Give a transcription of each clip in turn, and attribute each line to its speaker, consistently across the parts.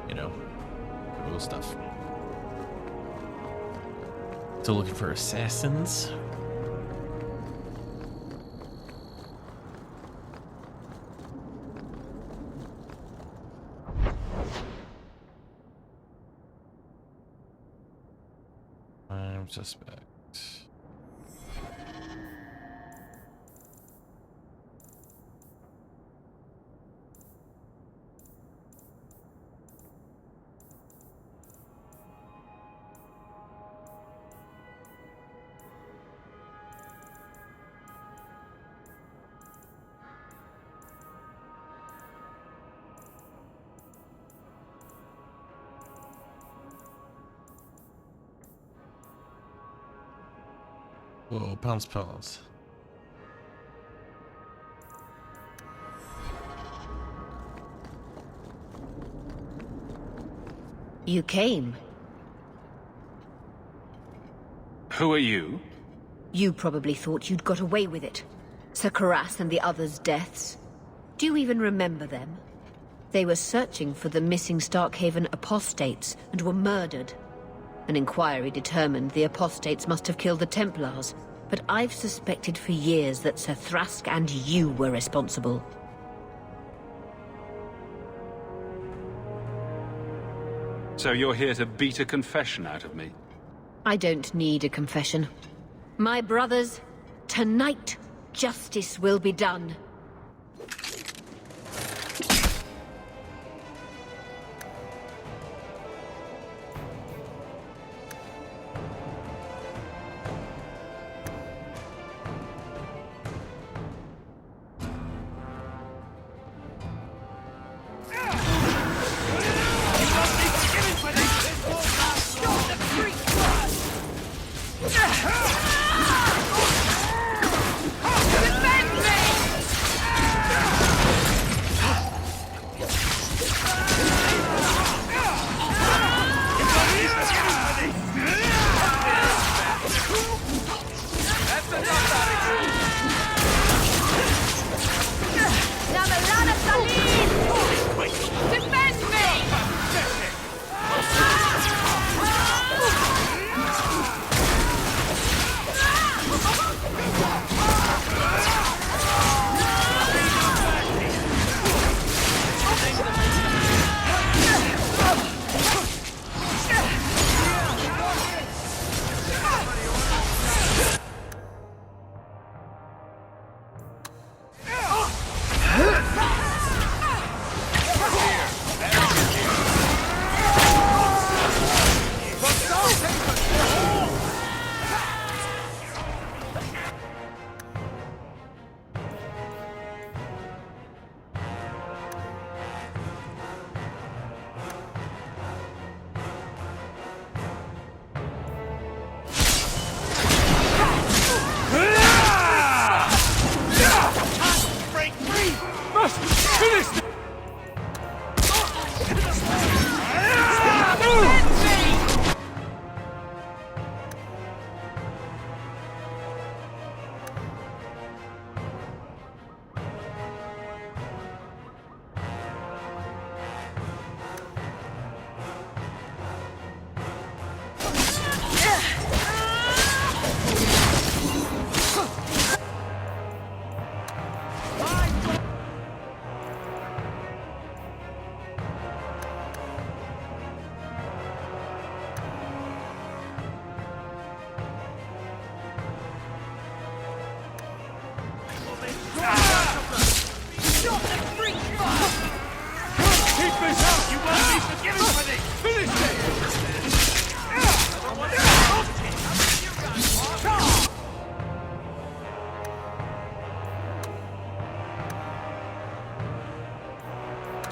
Speaker 1: you know, cool stuff. Still looking for assassins. I'm suspect. Whoa, pounce.
Speaker 2: You came.
Speaker 3: Who are you?
Speaker 2: You probably thought you'd got away with it. Sir Karas and the others' deaths. Do you even remember them? They were searching for the missing Starkhaven apostates and were murdered. An inquiry determined the apostates must have killed the Templars, but I've suspected for years that Sir Thrask and you were responsible.
Speaker 3: So you're here to beat a confession out of me?
Speaker 2: I don't need a confession. My brothers, tonight, justice will be done.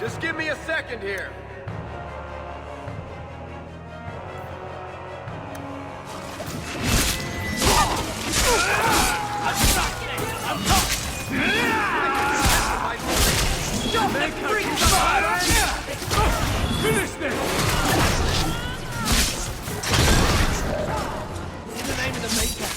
Speaker 4: Just give me a second here.
Speaker 5: Finish this!
Speaker 4: In the name of the Maker.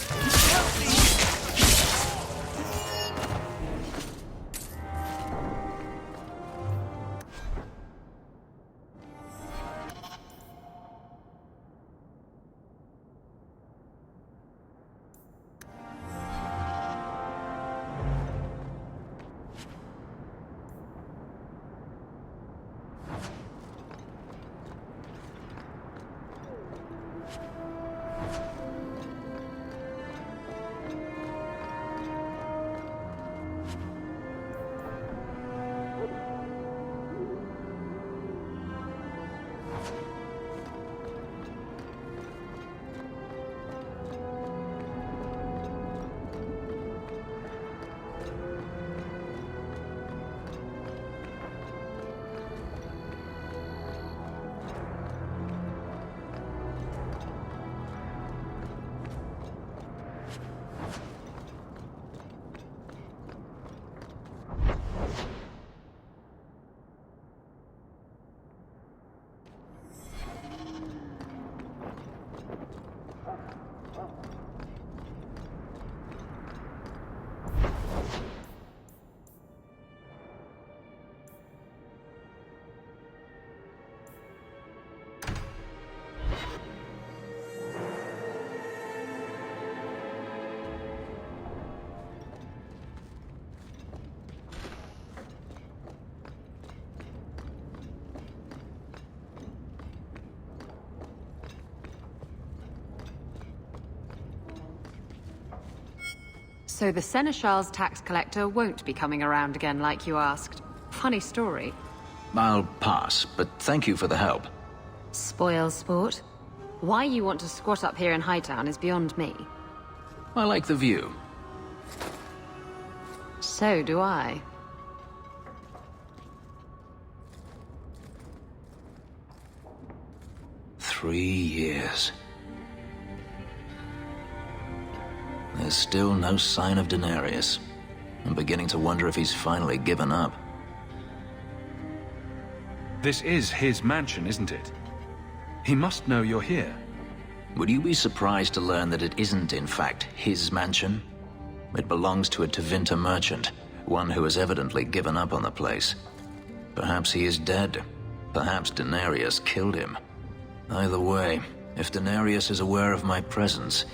Speaker 6: So the Seneschal's tax collector won't be coming around again like you asked. Funny story.
Speaker 7: I'll pass, but thank you for the help.
Speaker 6: Spoil sport. Why you want to squat up here in Hightown is beyond me.
Speaker 7: I like the view.
Speaker 6: So do I.
Speaker 7: Three years. There's still no sign of Daenerys. I'm beginning to wonder if he's finally given up.
Speaker 3: This is his mansion, isn't it? He must know you're here.
Speaker 7: Would you be surprised to learn that it isn't, in fact, his mansion? It belongs to a Tevinter merchant, one who has evidently given up on the place. Perhaps he is dead. Perhaps Daenerys killed him. Either way, if Daenerys is aware of my presence,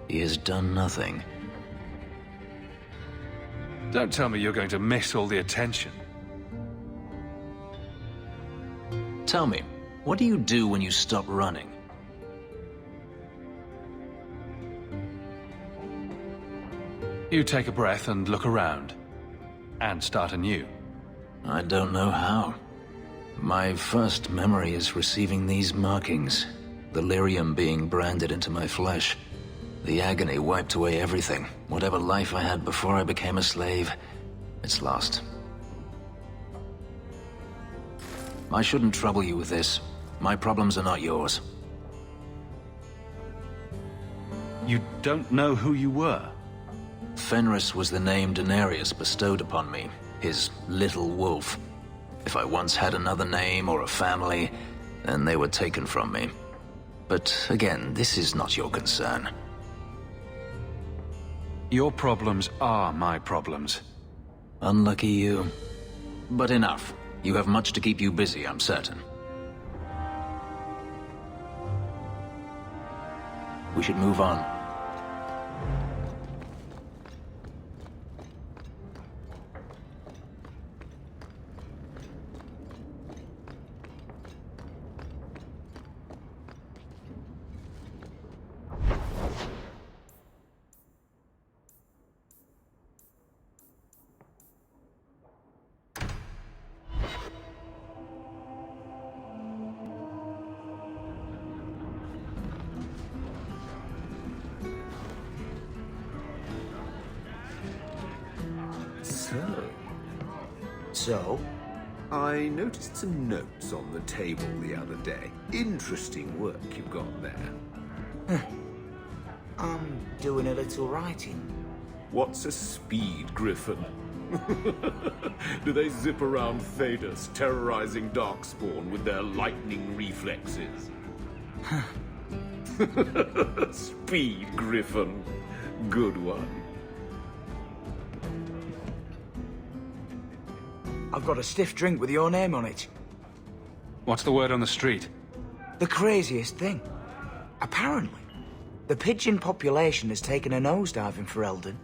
Speaker 7: he has done nothing.
Speaker 3: Don't tell me you're going to miss all the attention.
Speaker 7: Tell me, what do you do when you stop running?
Speaker 3: You take a breath and look around. And start anew.
Speaker 7: I don't know how. My first memory is receiving these markings. The lyrium being branded into my flesh. The agony wiped away everything. Whatever life I had before I became a slave, it's lost. I shouldn't trouble you with this. My problems are not yours.
Speaker 3: You don't know who you were?
Speaker 7: Fenris was the name Daenerys bestowed upon me, his little wolf. If I once had another name or a family, then they were taken from me. But again, this is not your concern.
Speaker 3: Your problems are my problems.
Speaker 7: Unlucky you. But enough. You have much to keep you busy, I'm certain. We should move on.
Speaker 8: So, I noticed some notes on the table the other day. Interesting work you've got there.
Speaker 9: I'm doing a little writing.
Speaker 8: What's a speed griffin? Do they zip around Thedas, terrorizing Darkspawn with their lightning reflexes? Speed griffin. Good one.
Speaker 9: I've got a stiff drink with your name on it.
Speaker 3: What's the word on the street?
Speaker 9: The craziest thing. Apparently, the pigeon population has taken a nosedive in Ferelden.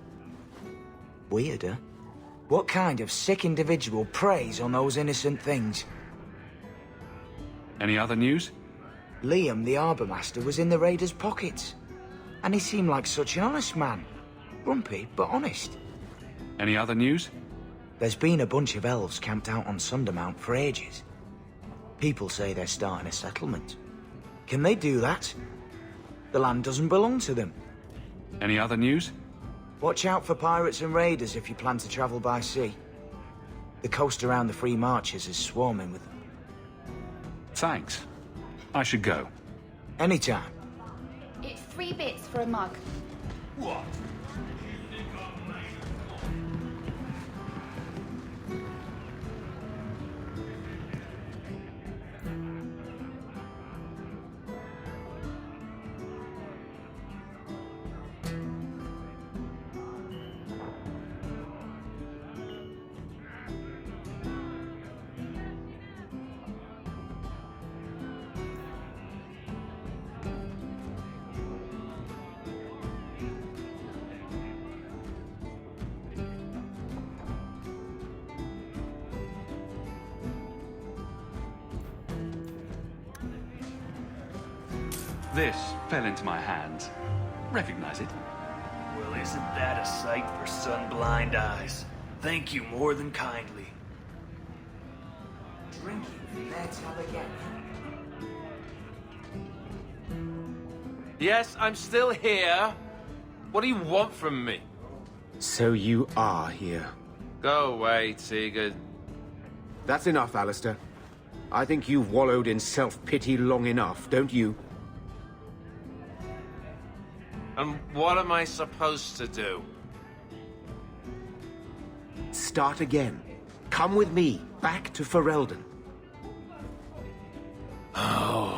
Speaker 9: Weirder. What kind of sick individual preys on those innocent things?
Speaker 3: Any other news?
Speaker 9: Liam, the Arbor Master, was in the raiders' pockets. And he seemed like such an honest man. Grumpy, but honest.
Speaker 3: Any other news?
Speaker 9: There's been a bunch of elves camped out on Sundermount for ages. People say they're starting a settlement. Can they do that? The land doesn't belong to them.
Speaker 3: Any other news?
Speaker 9: Watch out for pirates and raiders if you plan to travel by sea. The coast around the Free Marches is swarming with them.
Speaker 3: Thanks. I should go.
Speaker 9: Anytime.
Speaker 10: It's 3 bits for a mug.
Speaker 5: What?
Speaker 3: This fell into my hands. Recognize it?
Speaker 5: Well,
Speaker 11: Isn't that a sight for sun-blind eyes? Thank you more than kindly.
Speaker 9: Drinking from their tub again.
Speaker 4: Yes, I'm still here. What do you want from me?
Speaker 12: So you are here.
Speaker 4: Go away, Sigurd.
Speaker 12: That's enough, Alistair. I think you've wallowed in self-pity long enough, don't you?
Speaker 4: And what am I supposed to do?
Speaker 12: Start again. Come with me, back to Ferelden.
Speaker 4: Oh.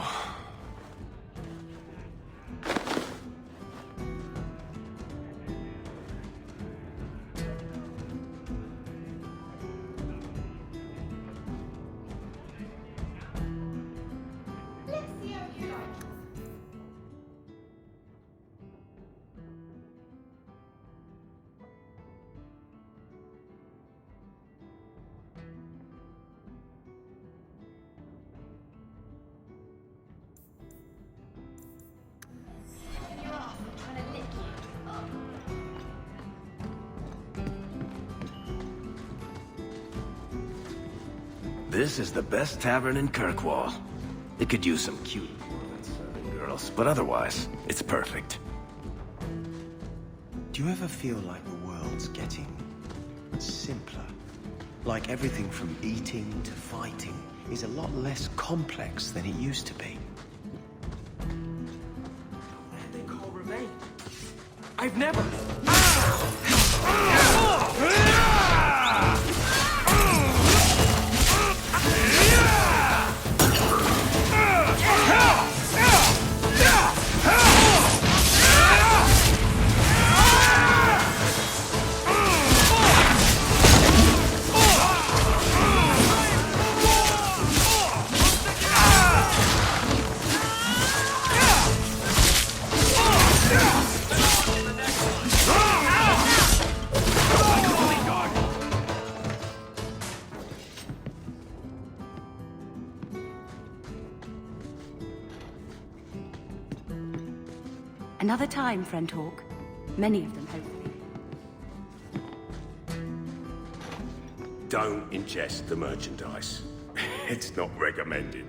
Speaker 11: This is the best tavern in Kirkwall. It could use some cute serving girls, but otherwise, it's perfect.
Speaker 13: Do you ever feel like the world's getting simpler? Like everything from eating to fighting is a lot less complex than it used to be?
Speaker 9: And they call remain.
Speaker 4: I've never...
Speaker 14: Another time, friend Hawk. Many of them, hopefully.
Speaker 8: Don't ingest the merchandise. It's not recommended.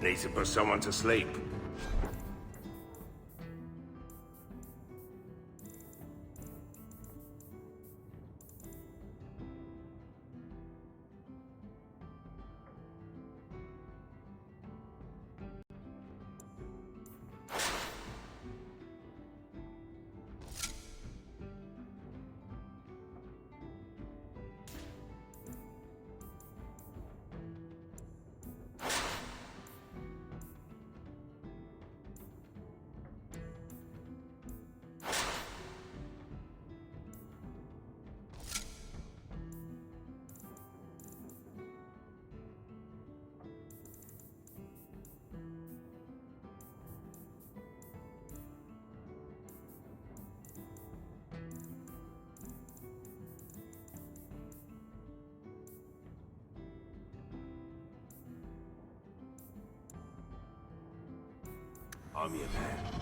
Speaker 8: Need to put someone to sleep. I'm your man.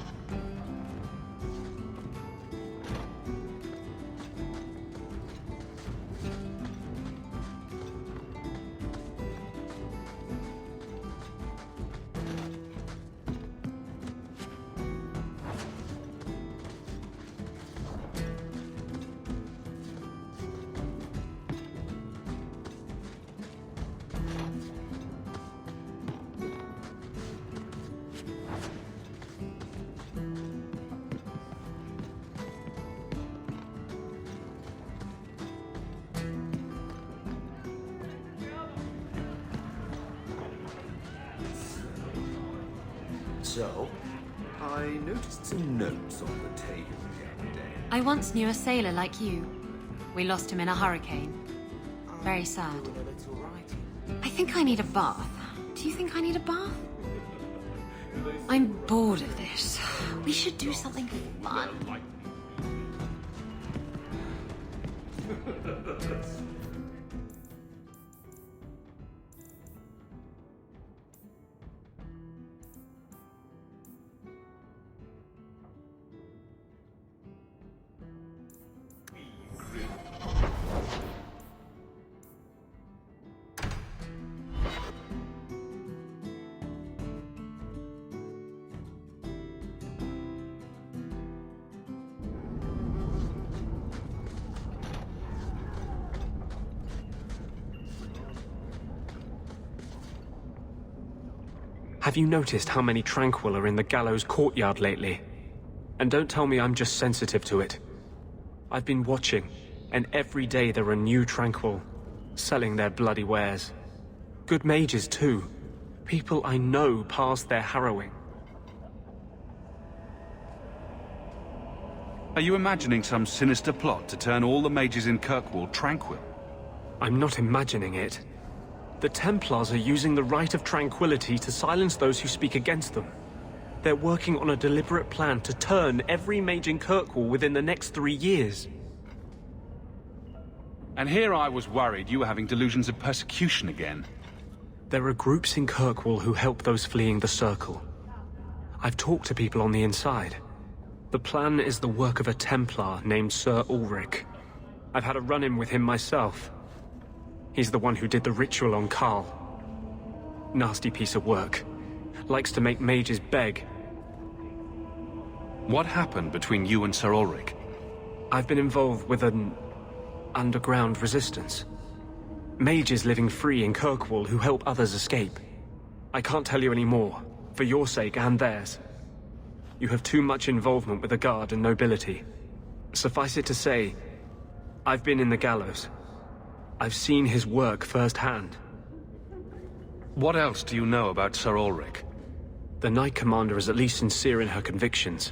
Speaker 12: So, I noticed some notes on the table the other day.
Speaker 6: I once knew a sailor like you. We lost him in a hurricane. Very sad. I think I need a bath. Do you think I need a bath? I'm bored of this. We should do something fun.
Speaker 15: Have you noticed how many Tranquil are in the gallows courtyard lately? And don't tell me I'm just sensitive to it. I've been watching, and every day there are new Tranquil, selling their bloody wares. Good mages too. People I know past their harrowing.
Speaker 3: Are you imagining some sinister plot to turn all the mages in Kirkwall tranquil?
Speaker 15: I'm not imagining it. The Templars are using the Right of Tranquility to silence those who speak against them. They're working on a deliberate plan to turn every mage in Kirkwall within the next 3 years.
Speaker 3: And here I was worried you were having delusions of persecution again.
Speaker 15: There are groups in Kirkwall who help those fleeing the Circle. I've talked to people on the inside. The plan is the work of a Templar named Sir Ulrich. I've had a run-in with him myself. He's the one who did the ritual on Karl. Nasty piece of work. Likes to make mages beg.
Speaker 3: What happened between you and Sir Ulrich?
Speaker 15: I've been involved with an underground resistance. Mages living free in Kirkwall who help others escape. I can't tell you any more, for your sake and theirs. You have too much involvement with the Guard and nobility. Suffice it to say, I've been in the gallows. I've seen his work firsthand.
Speaker 3: What else do you know about Sir Ulrich?
Speaker 15: The Knight Commander is at least sincere in her convictions.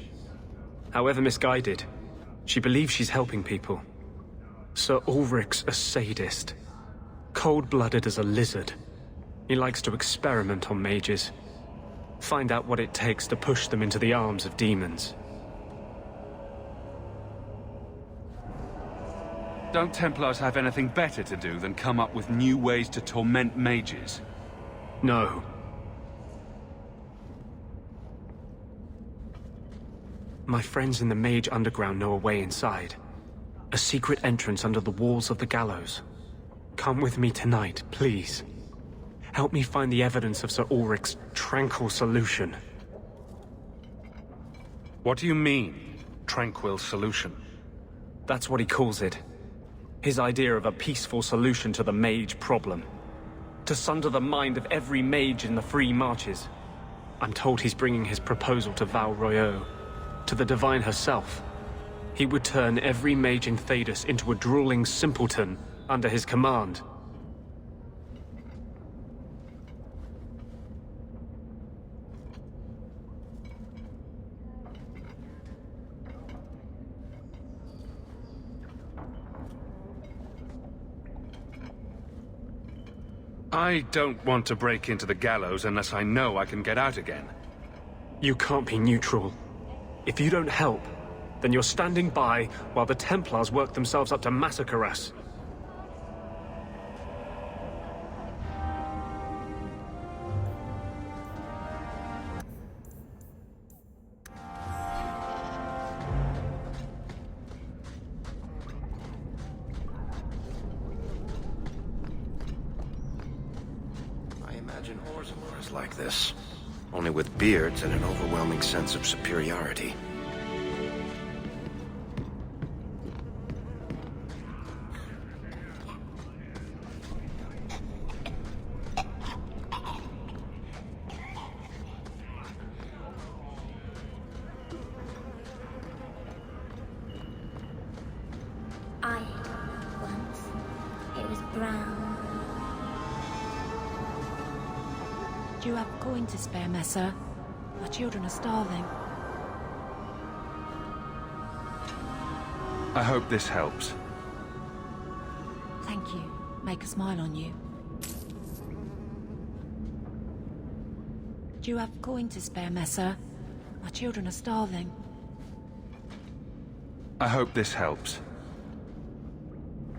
Speaker 15: However misguided, she believes she's helping people. Sir Ulrich's a sadist. Cold-blooded as a lizard. He likes to experiment on mages. Find out what it takes to push them into the arms of demons.
Speaker 3: Don't Templars have anything better to do than come up with new ways to torment mages?
Speaker 15: No. My friends in the Mage Underground know a way inside. A secret entrance under the walls of the gallows. Come with me tonight, please. Help me find the evidence of Sir Ulrich's tranquil solution.
Speaker 3: What do you mean, tranquil solution?
Speaker 15: That's what he calls it. His idea of a peaceful solution to the mage problem. To sunder the mind of every mage in the Free Marches. I'm told he's bringing his proposal to Val Royeaux, to the Divine herself. He would turn every mage in Thedas into a drooling simpleton under his command.
Speaker 3: I don't want to break into the gallows unless I know I can get out again.
Speaker 15: You can't be neutral. If you don't help, then you're standing by while the Templars work themselves up to massacre us.
Speaker 11: Like this, only with beards and an overwhelming sense of superiority.
Speaker 16: I ate once. It was brown.
Speaker 14: Do you have a coin to spare, Messer? My children are starving.
Speaker 3: I hope this helps.
Speaker 14: Thank you. Make a smile on you. Do you have coin to spare, Messer? My children are starving.
Speaker 3: I hope this helps.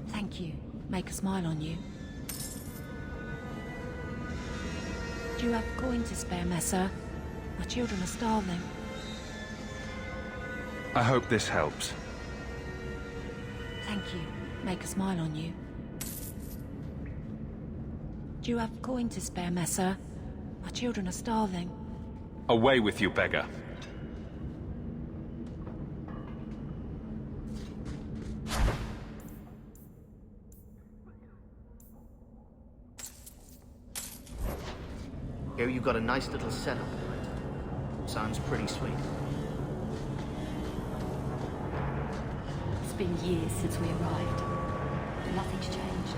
Speaker 14: Thank you. Make a smile on you. Do you have coin to spare, Messer? My children are starving.
Speaker 3: I hope this helps.
Speaker 14: Thank you. Make a smile on you. Do you have coin to spare, Messer? My children are starving.
Speaker 3: Away with you, beggar.
Speaker 17: Here you've got a nice little setup. Sounds pretty sweet.
Speaker 14: It's been years since we arrived. Nothing's changed.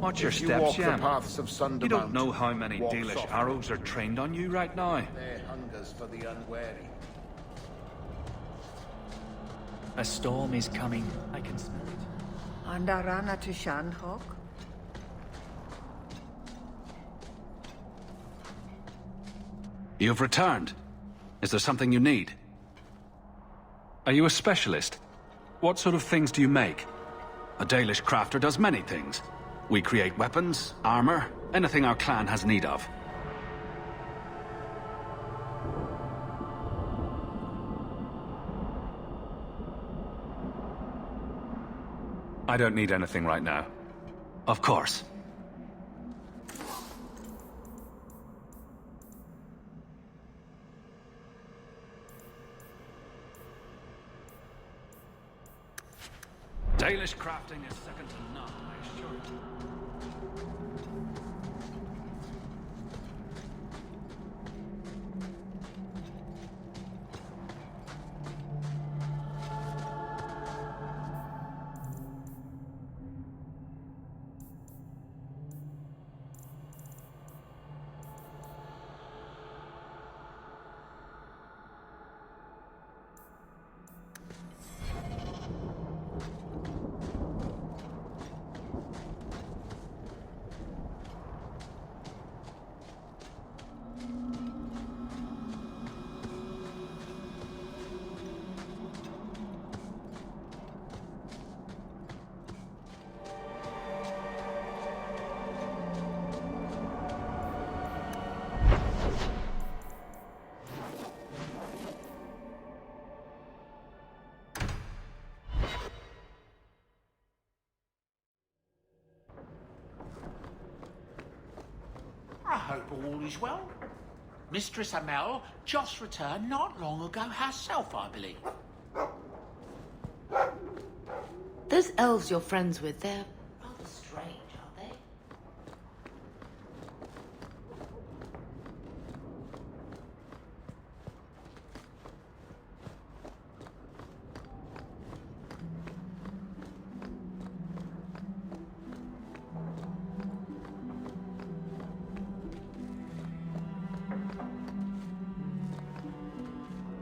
Speaker 3: Watch your
Speaker 12: If you
Speaker 3: steps,
Speaker 12: walk the
Speaker 3: Sham.
Speaker 12: paths of Sundermount,
Speaker 3: You don't know how many
Speaker 12: walk
Speaker 3: Dalish
Speaker 12: softly.
Speaker 3: arrows are trained on you right now.
Speaker 12: Their hunger's for the unwary.
Speaker 18: A storm is coming. I can smell it.
Speaker 19: Andarana to Shanhok?
Speaker 3: You've returned. Is there something you need? Are you a specialist? What sort of things do you make? A Dalish crafter does many things. We create weapons, armor, anything our clan has need of. I don't need anything right now. Of course. Dalish crafting is second to none, I assure you.
Speaker 19: I hope all is well. Mistress Amel just returned not long ago herself, I believe.
Speaker 20: Those elves you're friends with, they're rather strange, aren't they?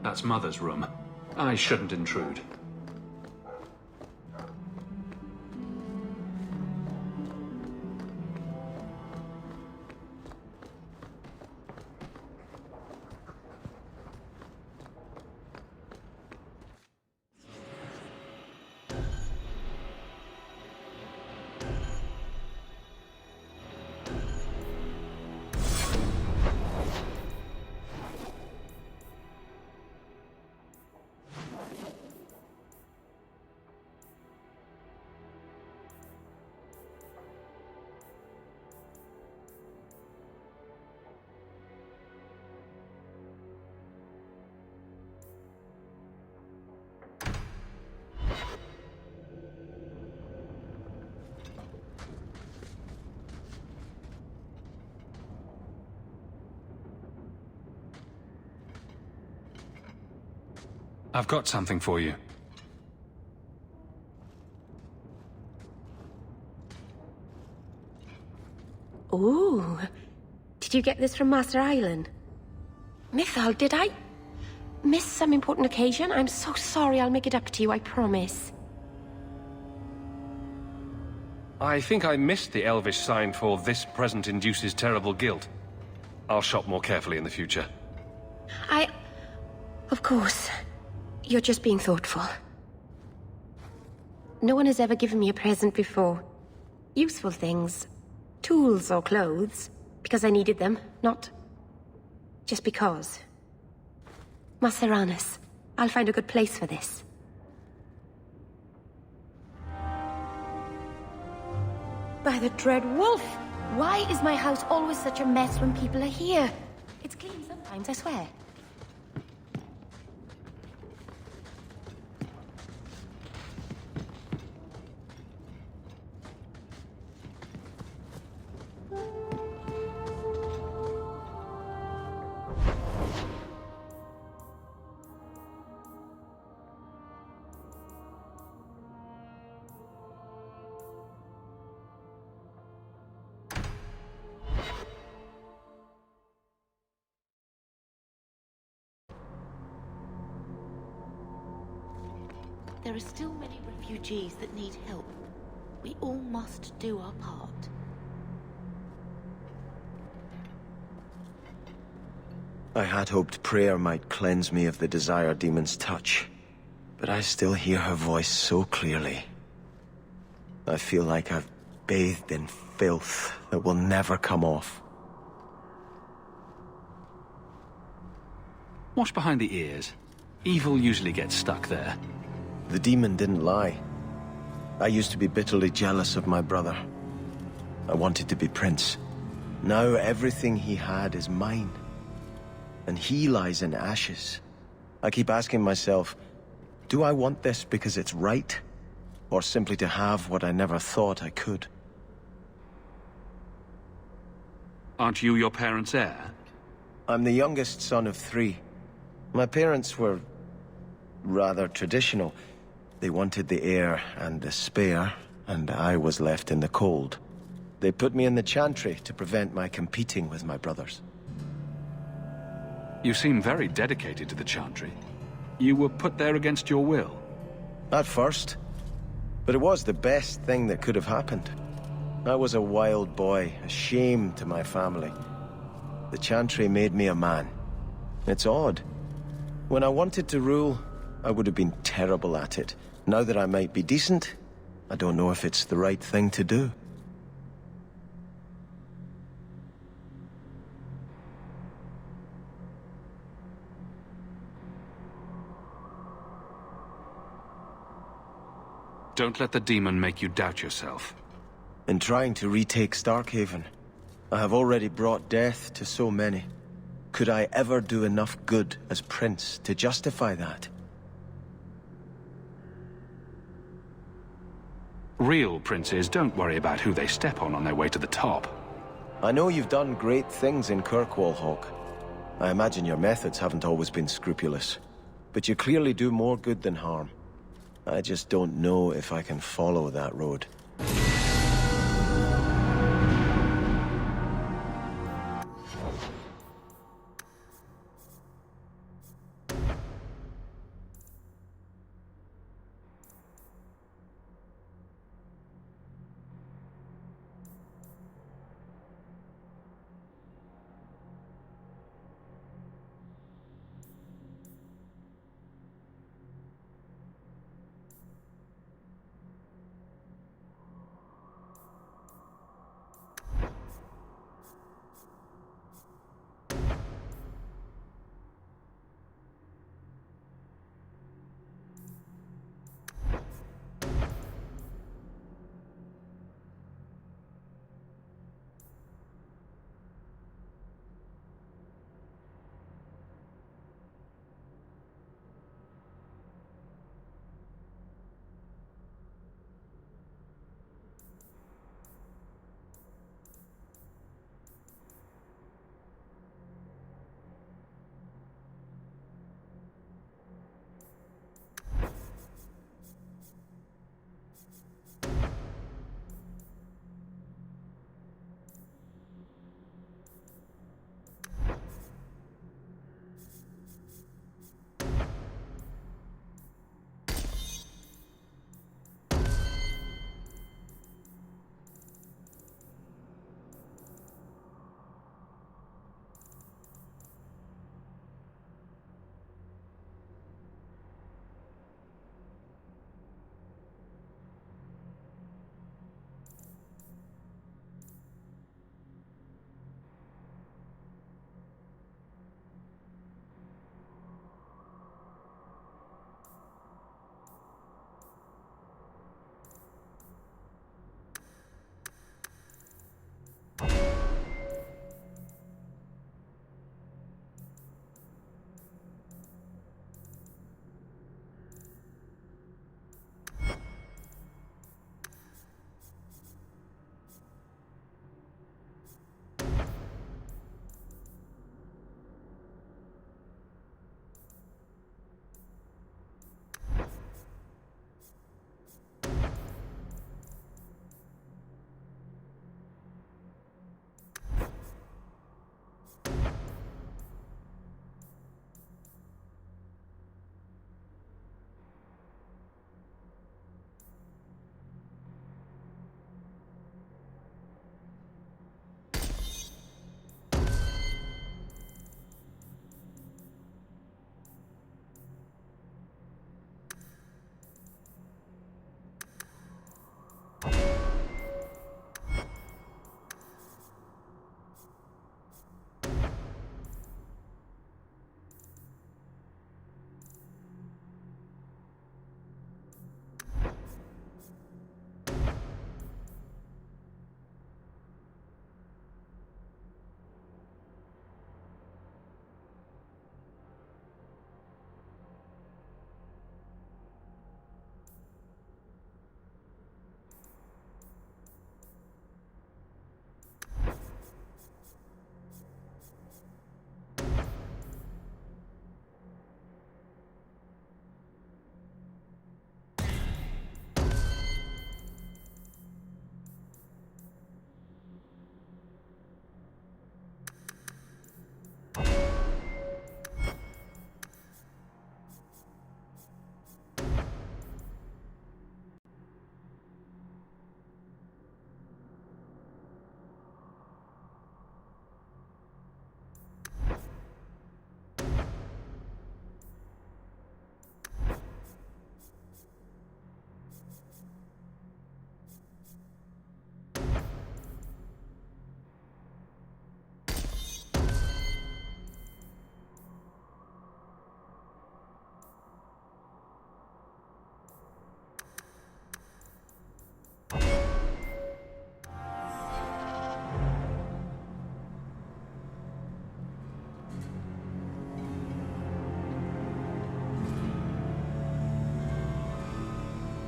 Speaker 3: That's Mother's room. I shouldn't intrude. I've got something for you.
Speaker 21: Ooh. Did you get this from Master Island? Mythal, did I miss some important occasion? I'm so sorry. I'll make it up to you, I promise.
Speaker 15: I think I missed the elvish sign for "This present induces terrible guilt." I'll shop more carefully in the future.
Speaker 21: Of course. You're just being thoughtful. No one has ever given me a present before. Useful things. Tools or clothes. Because I needed them, not just because. Maseranis, I'll find a good place for this. By the Dread Wolf! Why is my house always such a mess when people are here? It's clean sometimes, I swear.
Speaker 20: There are still many refugees that need help. We all must do our part.
Speaker 13: I had hoped prayer might cleanse me of the Desire Demon's touch, but I still hear her voice so clearly. I feel like I've bathed in filth that will never come off.
Speaker 3: Wash behind the ears. Evil usually gets stuck there.
Speaker 13: The demon didn't lie. I used to be bitterly jealous of my brother. I wanted to be prince. Now everything he had is mine. And he lies in ashes. I keep asking myself, do I want this because it's right? Or simply to have what I never thought I could?
Speaker 3: Aren't you your parents' heir?
Speaker 13: I'm the youngest son of 3. My parents were rather traditional. They wanted the heir and the spare, and I was left in the cold. They put me in the chantry to prevent my competing with my brothers.
Speaker 3: You seem very dedicated to the Chantry. You were put there against your will.
Speaker 13: At first. But it was the best thing that could have happened. I was a wild boy, a shame to my family. The Chantry made me a man. It's odd. When I wanted to rule, I would have been terrible at it. Now that I might be decent, I don't know if it's the right thing to do.
Speaker 3: Don't let the demon make you doubt yourself.
Speaker 13: In trying to retake Starkhaven, I have already brought death to so many. Could I ever do enough good as prince to justify that?
Speaker 3: Real princes don't worry about who they step on their way to the top.
Speaker 13: I know you've done great things in Kirkwall, Hawk. I imagine your methods haven't always been scrupulous. But you clearly do more good than harm. I just don't know if I can follow that road.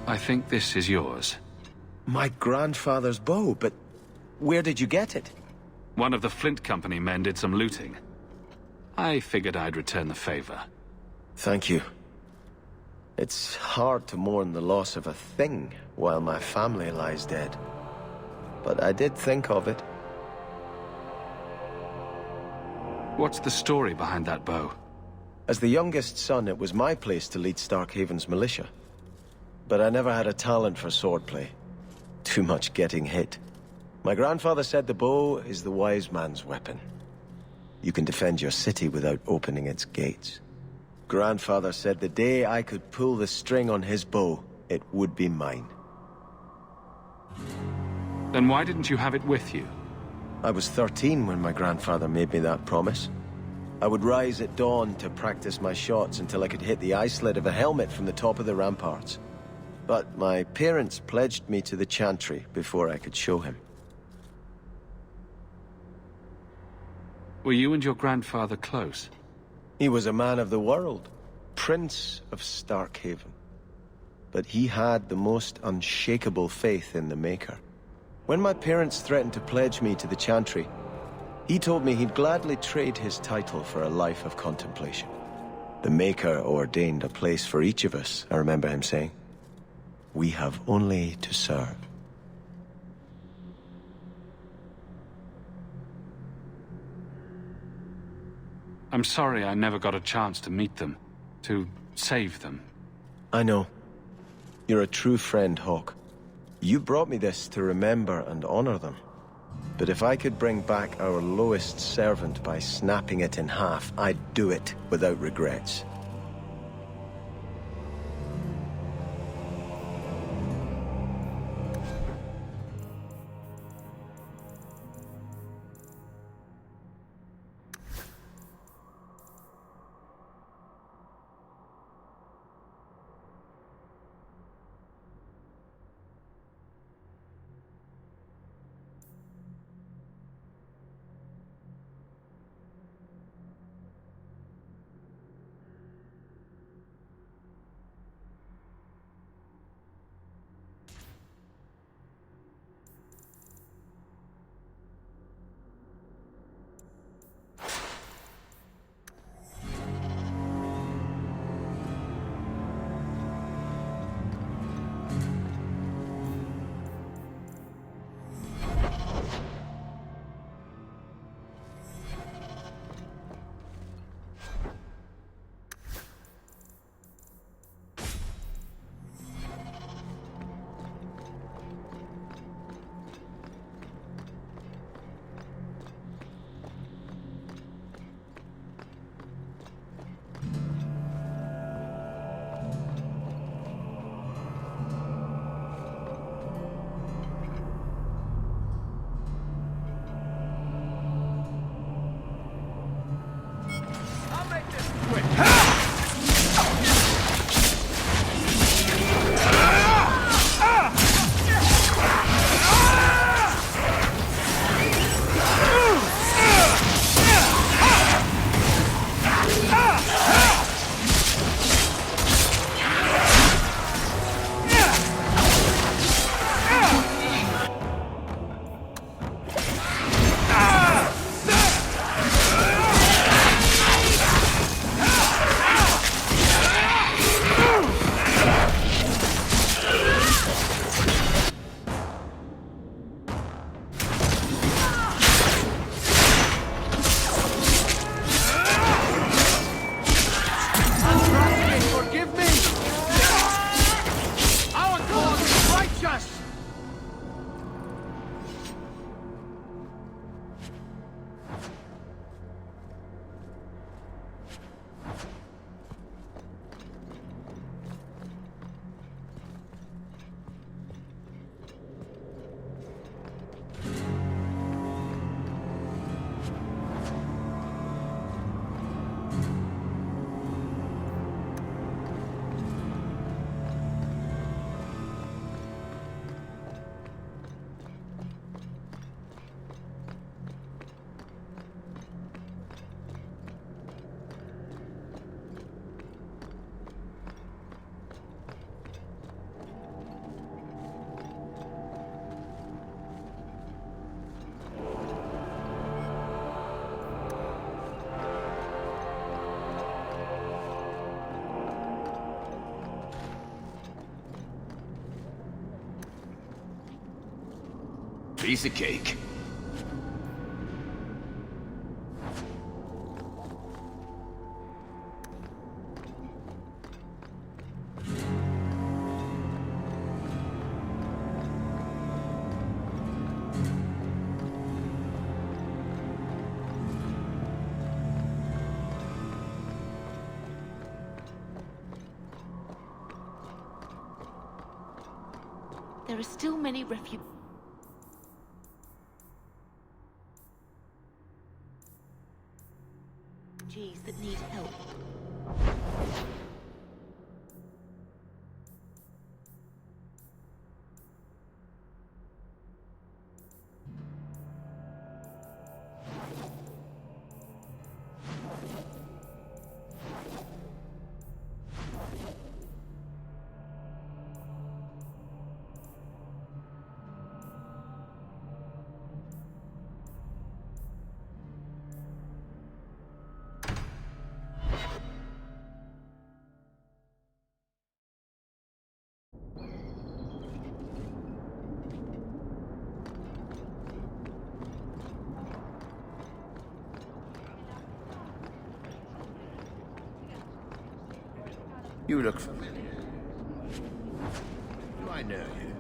Speaker 3: I think this is yours.
Speaker 13: My grandfather's bow, but where did you get it?
Speaker 3: One of the Flint Company men did some looting. I figured I'd return the favor.
Speaker 13: Thank you. It's hard to mourn the loss of a thing while my family lies dead. But I did think of it.
Speaker 3: What's the story behind that bow?
Speaker 13: As the youngest son, it was my place to lead Starkhaven's militia. But I never had a talent for swordplay. Too much getting hit. My grandfather said the bow is the wise man's weapon. You can defend your city without opening its gates. Grandfather said the day I could pull the string on his bow, it would be mine.
Speaker 3: Then why didn't you have it with you?
Speaker 13: I was 13 when my grandfather made me that promise. I would rise at dawn to practice my shots until I could hit the eye slit of a helmet from the top of the ramparts. But my parents pledged me to the Chantry before I could show him.
Speaker 3: Were you and your grandfather close?
Speaker 13: He was a man of the world, Prince of Starkhaven. But he had the most unshakable faith in the Maker. When my parents threatened to pledge me to the Chantry, he told me he'd gladly trade his title for a life of contemplation. The Maker ordained a place for each of us, I remember him saying. We have only to serve.
Speaker 3: I'm sorry I never got a chance to meet them, to save them.
Speaker 13: I know. You're a true friend, Hawk. You brought me this to remember and honor them. But if I could bring back our lowest servant by snapping it in half, I'd do it without regrets.
Speaker 11: Piece of cake.
Speaker 20: There are still many refugees that need help.
Speaker 11: You look familiar. Do I know you?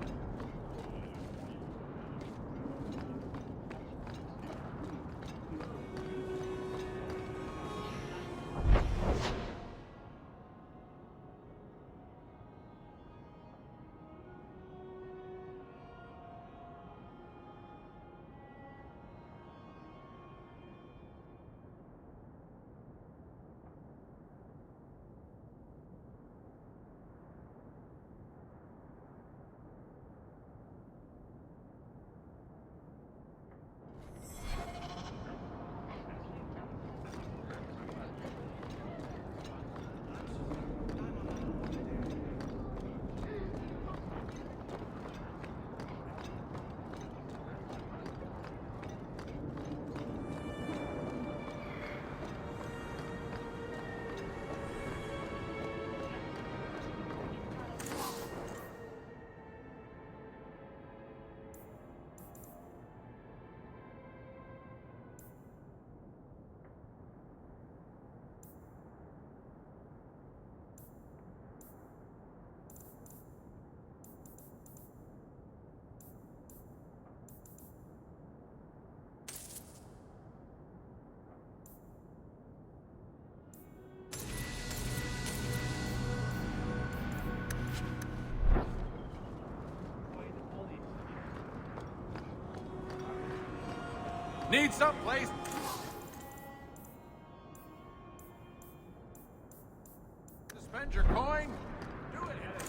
Speaker 4: Need someplace. To spend your coin? Do it, Helen.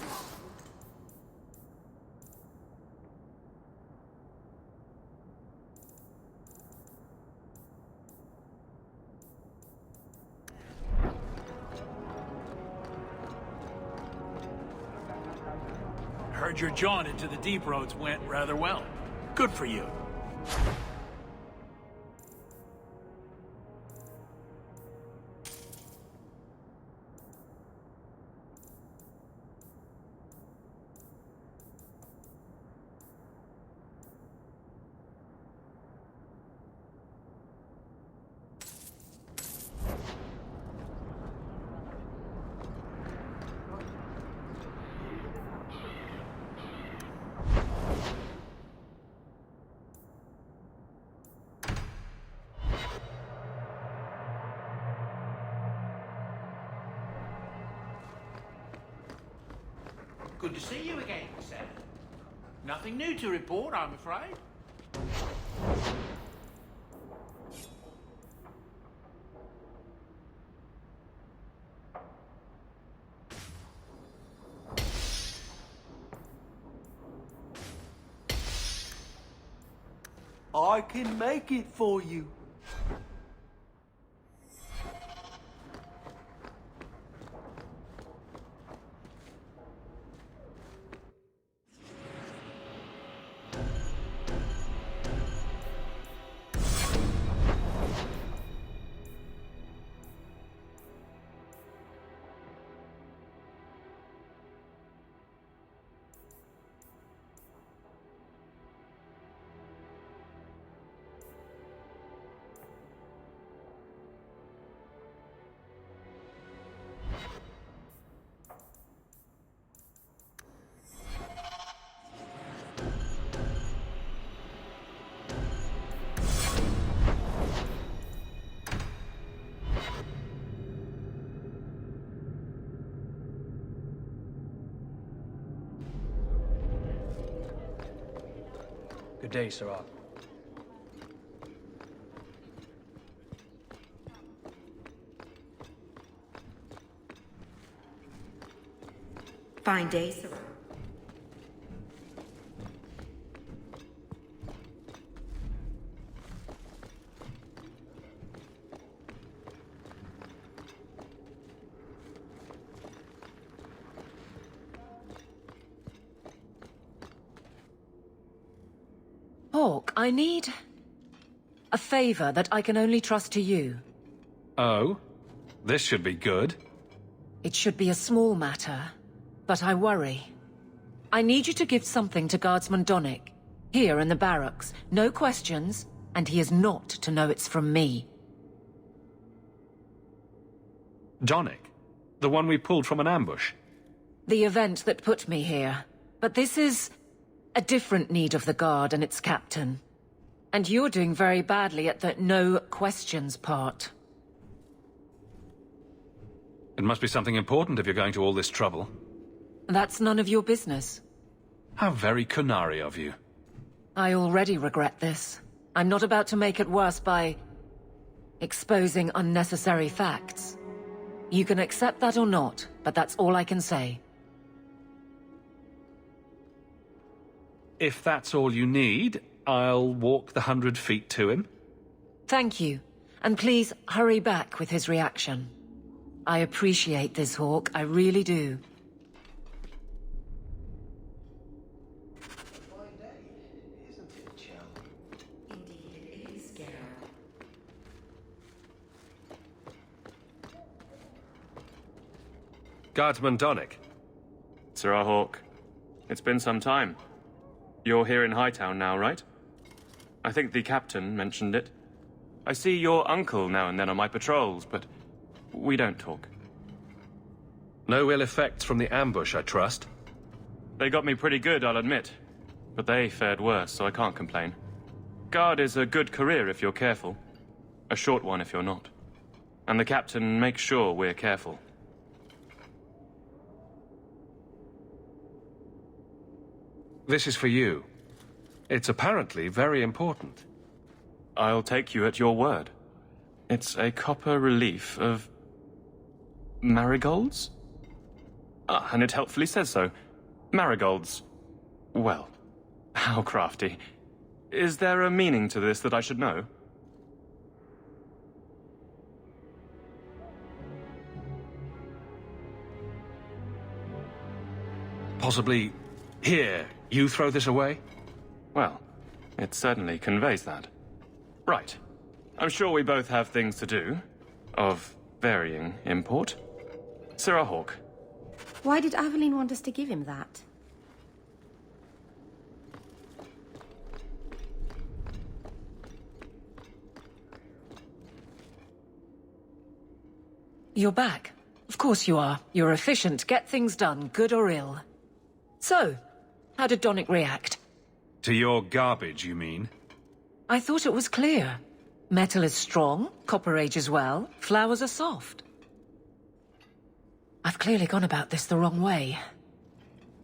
Speaker 19: Heard your jaunt into the deep roads went rather well. Good for you. Good to see you again, sir. Nothing new to report, I'm afraid.
Speaker 5: I can make it for you.
Speaker 1: Good day, Sarah.
Speaker 22: Fine day, Sarah.
Speaker 23: Hawk, I need a favor that I can only trust to you.
Speaker 3: Oh? This should be good.
Speaker 23: It should be a small matter, but I worry. I need you to give something to Guardsman Donnic, here in the barracks. No questions, and he is not to know it's from me.
Speaker 3: Donnic? The one we pulled from an ambush?
Speaker 23: The event that put me here. But this is a different need of the Guard and its captain. And you're doing very badly at the no questions part.
Speaker 3: It must be something important if you're going to all this trouble.
Speaker 23: That's none of your business.
Speaker 3: How very Kunari of you.
Speaker 23: I already regret this. I'm not about to make it worse by exposing unnecessary facts. You can accept that or not, but that's all I can say.
Speaker 3: If that's all you need, I'll walk the 100 feet to him.
Speaker 23: Thank you. And please hurry back with his reaction. I appreciate this, Hawk. I really do.
Speaker 3: Guardsman Donnic.
Speaker 15: Sir Hawk, it's been some time. You're here in Hightown now, right? I think the captain mentioned it. I see your uncle now and then on my patrols, but we don't talk.
Speaker 3: No ill effects from the ambush, I trust?
Speaker 15: They got me pretty good, I'll admit. But they fared worse, so I can't complain. Guard is a good career if you're careful. A short one if you're not. And the captain makes sure we're careful.
Speaker 3: This is for you. It's apparently very important.
Speaker 15: I'll take you at your word. It's a copper relief of marigolds? And it helpfully says so. Marigolds. Well, how crafty. Is there a meaning to this that I should know?
Speaker 3: Possibly, here, you throw this away?
Speaker 15: Well, it certainly conveys that. Right. I'm sure we both have things to do, of varying import. Sir Hawk.
Speaker 21: Why did Aveline want us to give him that?
Speaker 23: You're back. Of course you are. You're efficient. Get things done, good or ill. So, how did Donnic react?
Speaker 3: To your garbage, you mean?
Speaker 23: I thought it was clear. Metal is strong, copper ages well, flowers are soft. I've clearly gone about this the wrong way.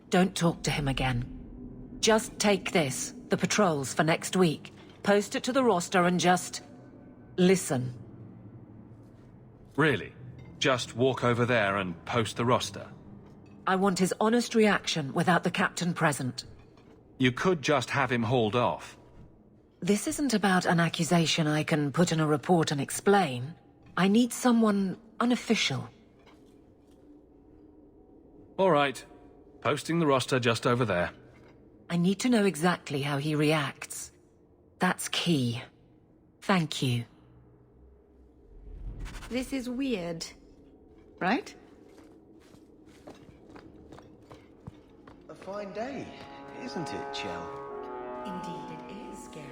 Speaker 23: Don't talk to him again. Just take this, the patrols for next week. Post it to the roster and just listen.
Speaker 3: Really? Just walk over there and post the roster?
Speaker 23: I want his honest reaction without the captain present.
Speaker 3: You could just have him hauled off.
Speaker 23: This isn't about an accusation I can put in a report and explain. I need someone unofficial.
Speaker 3: All right. Posting the roster just over there.
Speaker 23: I need to know exactly how he reacts. That's key. Thank you.
Speaker 21: This is weird, right?
Speaker 13: A fine day, isn't it, Chell?
Speaker 21: Indeed it is, Geralt.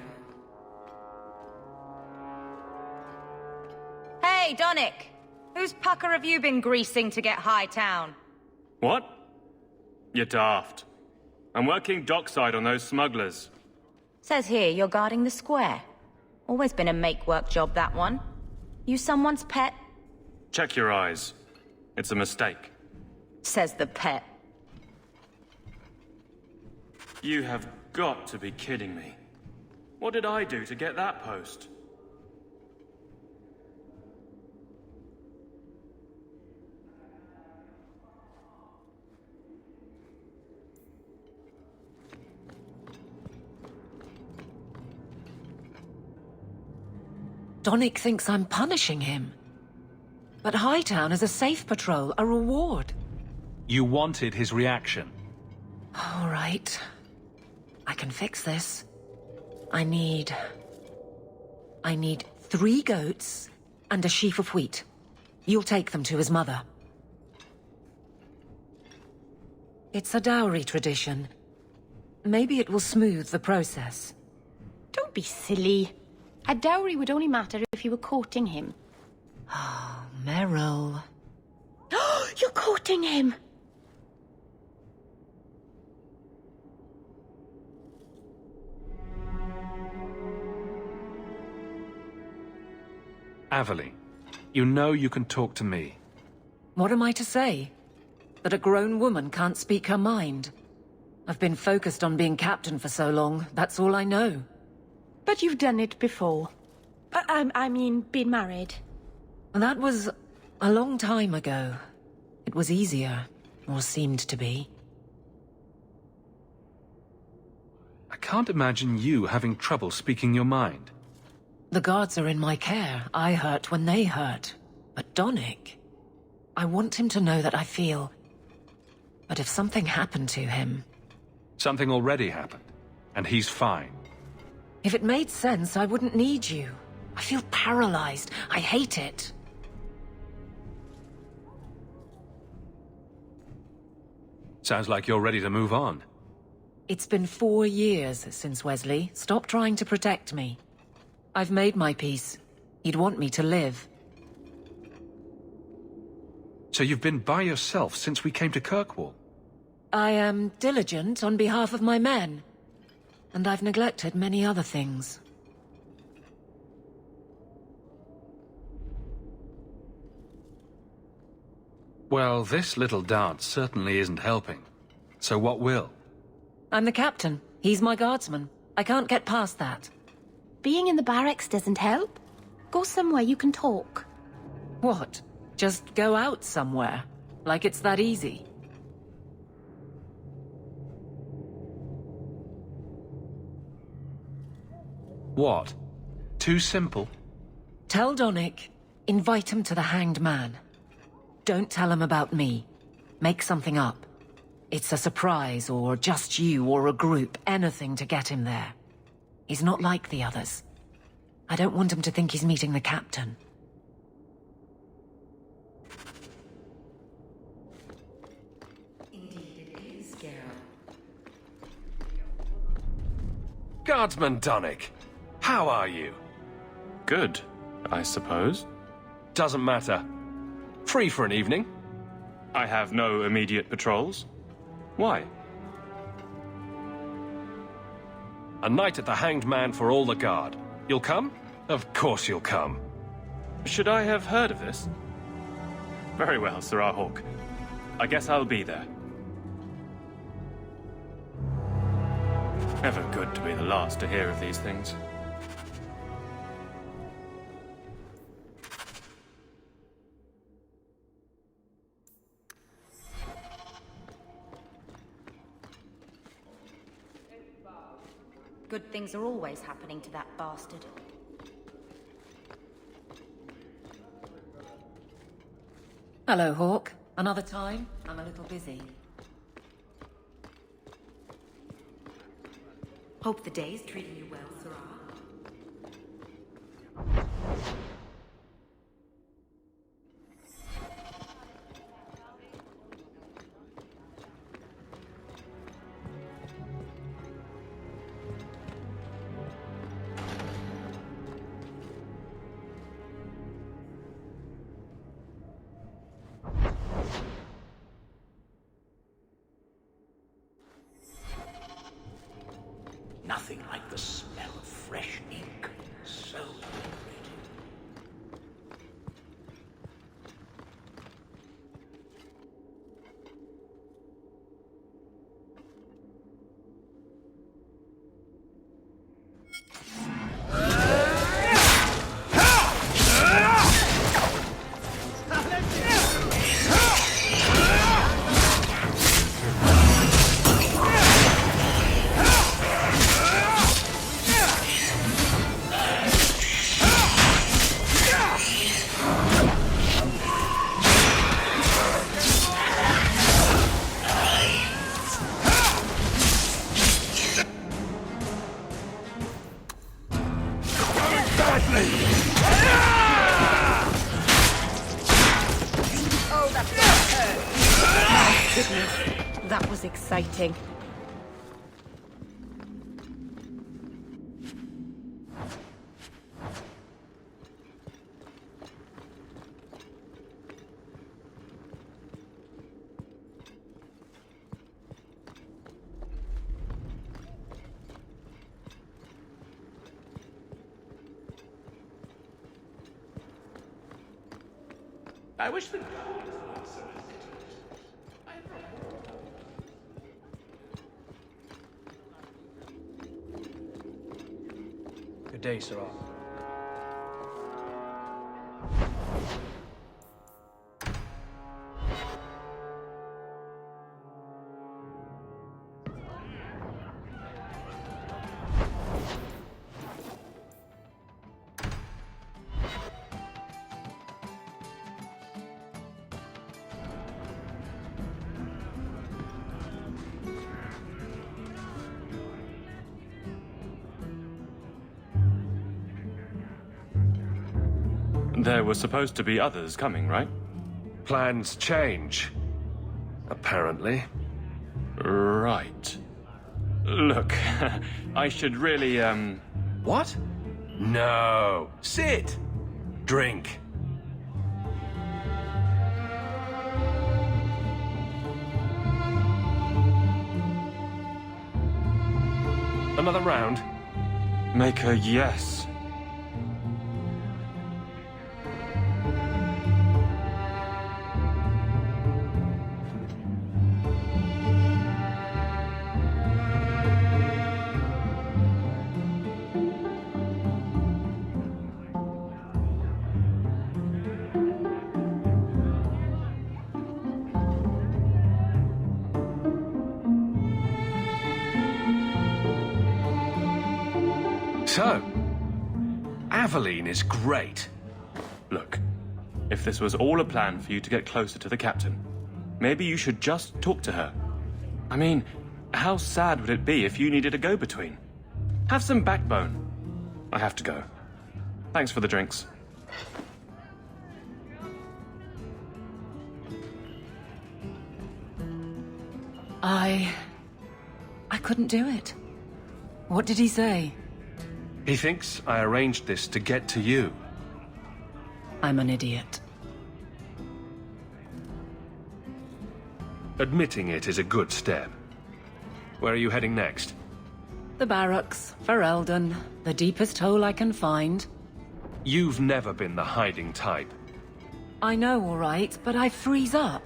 Speaker 24: Hey, Donnic! Whose pucker have you been greasing to get Hightown?
Speaker 15: What? You're daft. I'm working dockside on those smugglers.
Speaker 24: Says here you're guarding the square. Always been a make-work job, that one. You someone's pet?
Speaker 15: Check your eyes. It's a mistake.
Speaker 24: Says the pet.
Speaker 15: You have got to be kidding me. What did I do to get that post?
Speaker 23: Donick thinks I'm punishing him. But Hightown is a safe patrol, a reward.
Speaker 3: You wanted his reaction.
Speaker 23: All right. I can fix this. I need 3 goats and a sheaf of wheat. You'll take them to his mother. It's a dowry tradition. Maybe it will smooth the process.
Speaker 10: Don't be silly. A dowry would only matter if you were courting him.
Speaker 23: Oh, Meryl.
Speaker 10: You're courting him!
Speaker 3: Avelie, you know you can talk to me.
Speaker 23: What am I to say? That a grown woman can't speak her mind? I've been focused on being captain for so long, that's all I know.
Speaker 10: But you've done it before. I mean, been married.
Speaker 23: That was a long time ago. It was easier, or seemed to be.
Speaker 3: I can't imagine you having trouble speaking your mind.
Speaker 23: The guards are in my care. I hurt when they hurt. But Donick... I want him to know that I feel... But if something happened to him...
Speaker 3: Something already happened, and he's fine.
Speaker 23: If it made sense, I wouldn't need you. I feel paralyzed. I hate it.
Speaker 3: Sounds like you're ready to move on.
Speaker 23: It's been 4 years since Wesley. Stop trying to protect me. I've made my peace. He'd want me to live.
Speaker 3: So you've been by yourself since we came to Kirkwall?
Speaker 23: I am diligent on behalf of my men. And I've neglected many other things.
Speaker 3: Well, this little dance certainly isn't helping. So what will?
Speaker 23: I'm the captain. He's my guardsman. I can't get past that.
Speaker 10: Being in the barracks doesn't help. Go somewhere you can talk.
Speaker 23: What? Just go out somewhere? Like it's that easy?
Speaker 3: What? Too simple?
Speaker 23: Tell Donick, invite him to the Hanged Man. Don't tell him about me. Make something up. It's a surprise, or just you, or a group, anything to get him there. He's not like the others. I don't want him to think he's meeting the captain. Indeed it is, Geralt.
Speaker 3: Guardsman Donick, how are you?
Speaker 15: Good, I suppose.
Speaker 3: Doesn't matter. Free for an evening?
Speaker 15: I have no immediate patrols. Why?
Speaker 3: A night at the Hanged Man for all the guard. You'll come? Of course you'll come.
Speaker 15: Should I have heard of this? Very well, Sir Hawk. I guess I'll be there. Never good to be the last to hear of these things.
Speaker 24: Good things are always happening to that bastard.
Speaker 23: Hello, Hawk. Another time? I'm a little busy.
Speaker 6: Hope the day's treating you well, Sarah.
Speaker 19: Nothing like the smell of fresh ink. So liberating.
Speaker 21: was exciting.
Speaker 19: I wish the...
Speaker 18: Good day, Sir.
Speaker 1: There were supposed to be others coming, right?
Speaker 2: Plans change. Apparently.
Speaker 1: Right. Look, I should really,
Speaker 2: What? No. Sit. Drink. Another round?
Speaker 1: Make a yes.
Speaker 2: So, Aveline is great.
Speaker 1: Look, if this was all a plan for you to get closer to the captain, maybe you should just talk to her. I mean, how sad would it be if you needed a go-between? Have some backbone. I have to go. Thanks for the drinks.
Speaker 23: I couldn't do it. What did he say?
Speaker 2: He thinks I arranged this to get to you.
Speaker 23: I'm an idiot.
Speaker 2: Admitting it is a good step. Where are you heading next?
Speaker 23: The barracks, for Eldon, the deepest hole I can find.
Speaker 2: You've never been the hiding type.
Speaker 23: I know, all right, but I freeze up.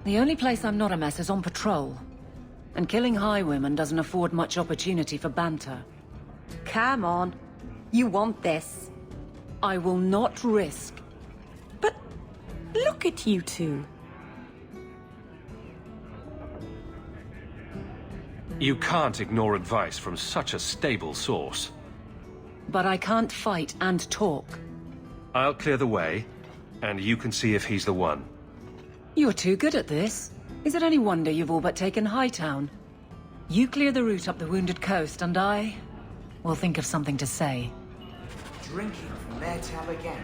Speaker 23: The only place I'm not a mess is on patrol. And killing highwaymen doesn't afford much opportunity for banter.
Speaker 21: Come on. You want this.
Speaker 23: I will not risk.
Speaker 21: But look at you two.
Speaker 2: You can't ignore advice from such a stable source.
Speaker 23: But I can't fight and talk.
Speaker 2: I'll clear the way, and you can see if he's the one.
Speaker 23: You're too good at this. Is it any wonder you've all but taken Hightown? You clear the route up the Wounded Coast, and I will think of something to say.
Speaker 9: Drinking from their tab again.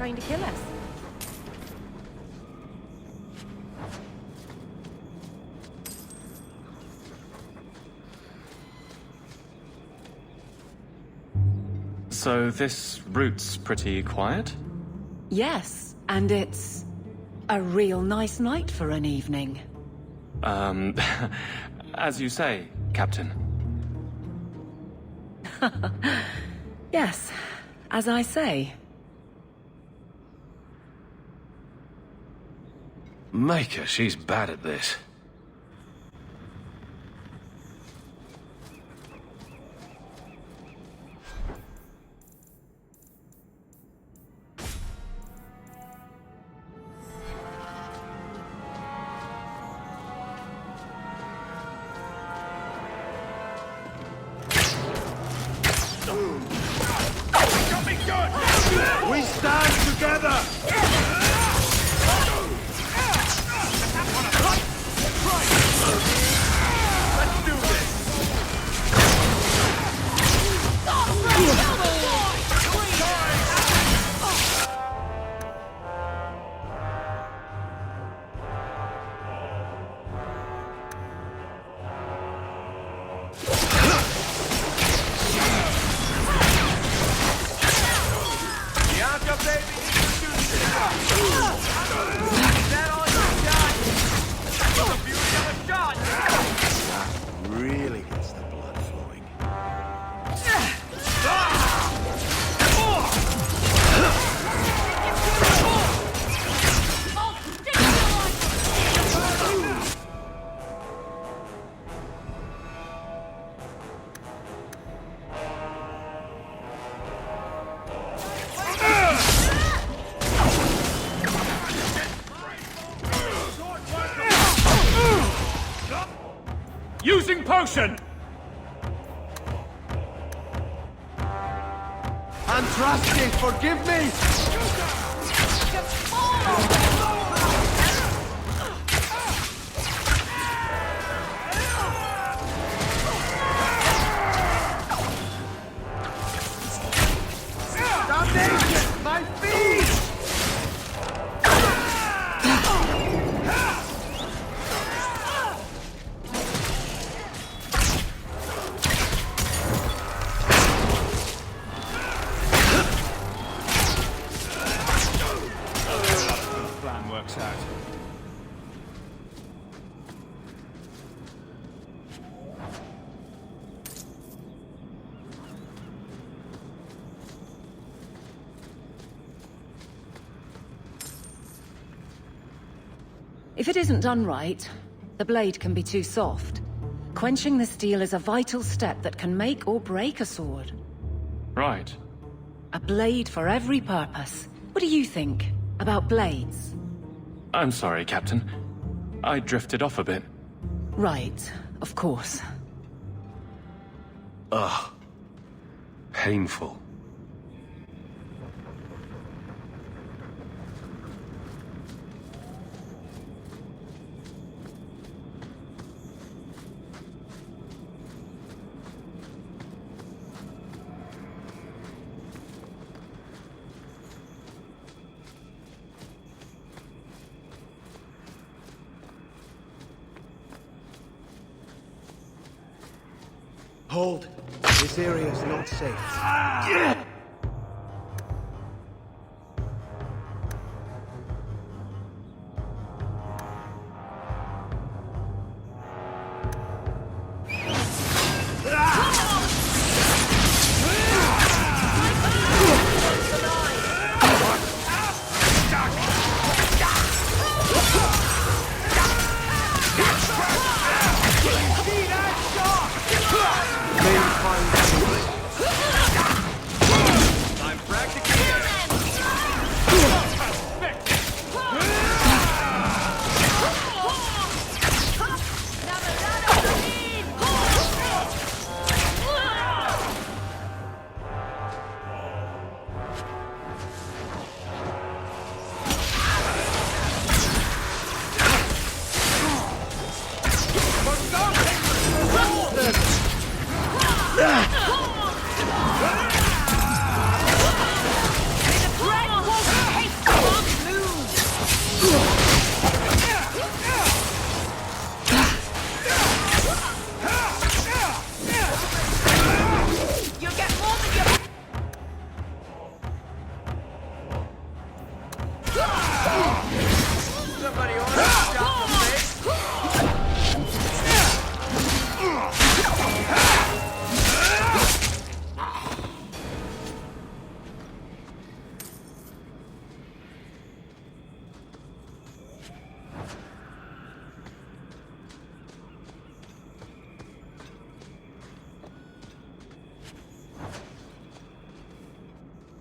Speaker 21: trying to kill us.
Speaker 1: So this route's pretty quiet?
Speaker 23: Yes, and it's a real nice night for an evening.
Speaker 1: As you say, Captain.
Speaker 23: Yes, as I say.
Speaker 2: Maker, she's bad at this.
Speaker 11: We stand together! Let's do this! Bianca, baby, introduce it! Is that all you got? That's the beauty of a shot!
Speaker 13: That really gets the blood flowing.
Speaker 1: Using potion!
Speaker 11: Andraste, forgive me! Damnation! My feet!
Speaker 1: Plan works out.
Speaker 23: If it isn't done right, the blade can be too soft. Quenching the steel is a vital step that can make or break a sword.
Speaker 1: Right.
Speaker 23: A blade for every purpose. What do you think about blades?
Speaker 1: I'm sorry, Captain. I drifted off a bit.
Speaker 23: Right, of course.
Speaker 2: Ugh. Painful.
Speaker 12: Hold. This area is not safe.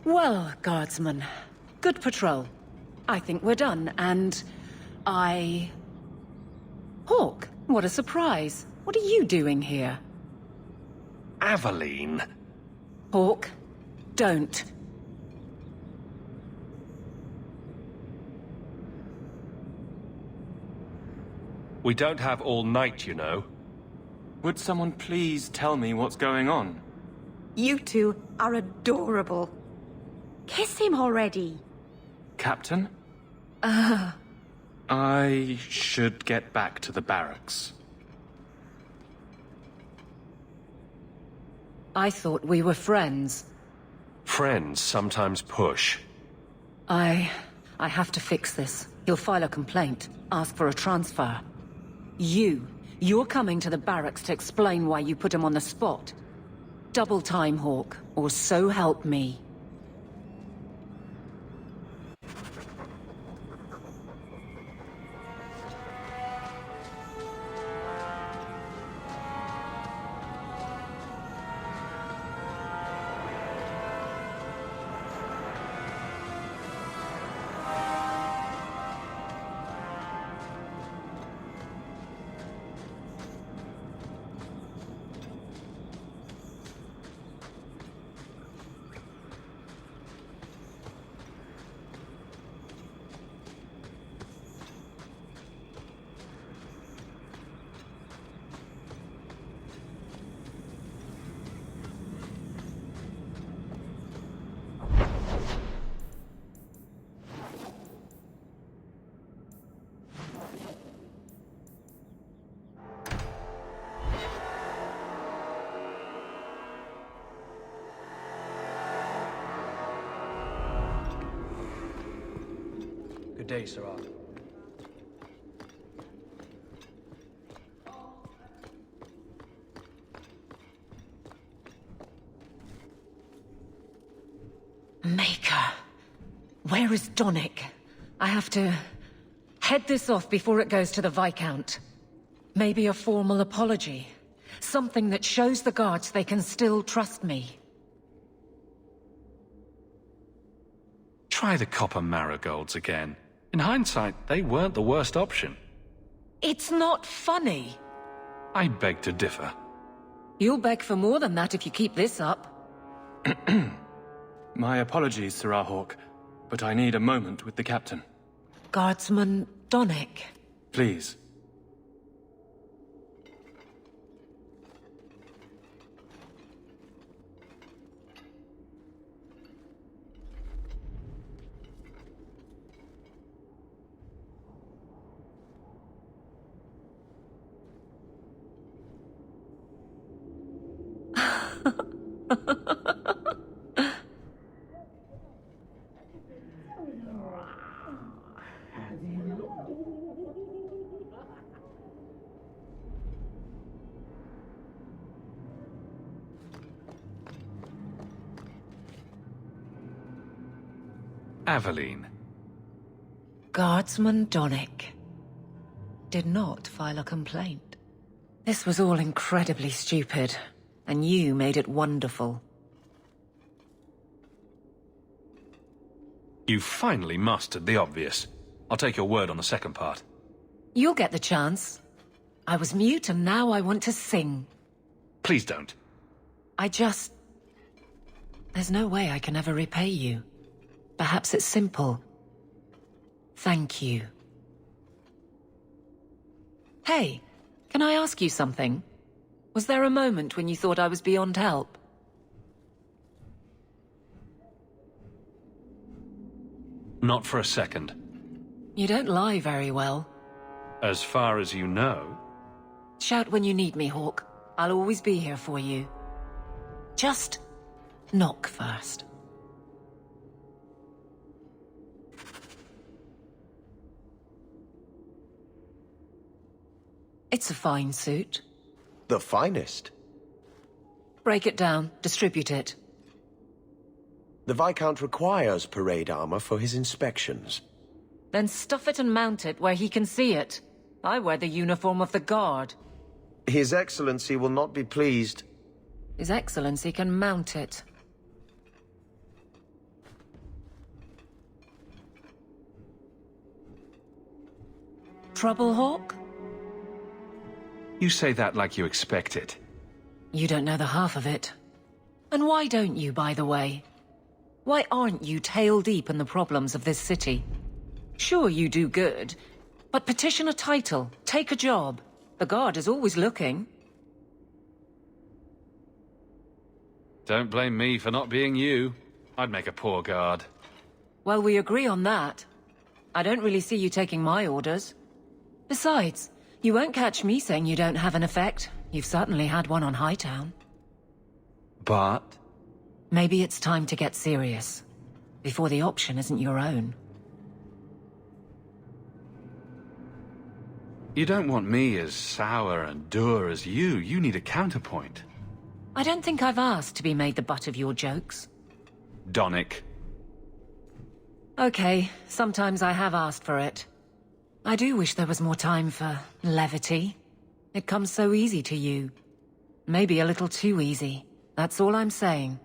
Speaker 23: Well, Guardsman, good patrol. I think we're done, and Hawk, what a surprise. What are you doing here?
Speaker 2: Aveline.
Speaker 23: Hawk, don't.
Speaker 2: We don't have all night, you know.
Speaker 1: Would someone please tell me what's going on?
Speaker 21: You two are adorable. Kiss him already.
Speaker 1: Captain? I should get back to the barracks.
Speaker 23: I thought we were friends.
Speaker 2: Friends sometimes push.
Speaker 23: I have to fix this. He'll file a complaint, ask for a transfer. You're coming to the barracks to explain why you put him on the spot. Double time, Hawk, or so help me.
Speaker 18: Good day, Sarah.
Speaker 23: Maker. Where is Donick? I have to head this off before it goes to the Viscount. Maybe a formal apology. Something that shows the guards they can still trust me.
Speaker 3: Try the copper marigolds again. In hindsight, they weren't the worst option.
Speaker 23: It's not funny.
Speaker 3: I beg to differ.
Speaker 23: You'll beg for more than that if you keep this up.
Speaker 1: My apologies, Sirrah Hawk, but I need a moment with the captain.
Speaker 23: Guardsman Donick.
Speaker 1: Please.
Speaker 3: Aveline.
Speaker 23: Guardsman Donick did not file a complaint. This was all incredibly stupid, and you made it wonderful.
Speaker 3: You finally mastered the obvious. I'll take your word on the second part.
Speaker 23: You'll get the chance. I was mute and now I want to sing.
Speaker 3: Please don't.
Speaker 23: There's no way I can ever repay you. Perhaps it's simple. Thank you. Hey, can I ask you something? Was there a moment when you thought I was beyond help?
Speaker 3: Not for a second.
Speaker 23: You don't lie very well.
Speaker 3: As far as you know.
Speaker 23: Shout when you need me, Hawk. I'll always be here for you. Just knock first. It's a fine suit.
Speaker 13: The finest.
Speaker 23: Break it down, distribute it.
Speaker 13: The Viscount requires parade armor for his inspections.
Speaker 23: Then stuff it and mount it where he can see it. I wear the uniform of the Guard.
Speaker 13: His Excellency will not be pleased.
Speaker 23: His Excellency can mount it. Trouble, Hawk?
Speaker 3: You say that like you expect it.
Speaker 23: You don't know the half of it. And why don't you, by the way? Why aren't you tail deep in the problems of this city? Sure, you do good, but petition a title, take a job. The Guard is always looking.
Speaker 3: Don't blame me for not being you. I'd make a poor guard.
Speaker 23: Well, we agree on that. I don't really see you taking my orders. Besides, you won't catch me saying you don't have an effect. You've certainly had one on Hightown.
Speaker 3: But?
Speaker 23: Maybe it's time to get serious, before the option isn't your own.
Speaker 3: You don't want me as sour and dour as you. You need a counterpoint.
Speaker 23: I don't think I've asked to be made the butt of your jokes.
Speaker 3: Donick.
Speaker 23: Okay, sometimes I have asked for it. I do wish there was more time for levity. It comes so easy to you. Maybe a little too easy. That's all I'm saying.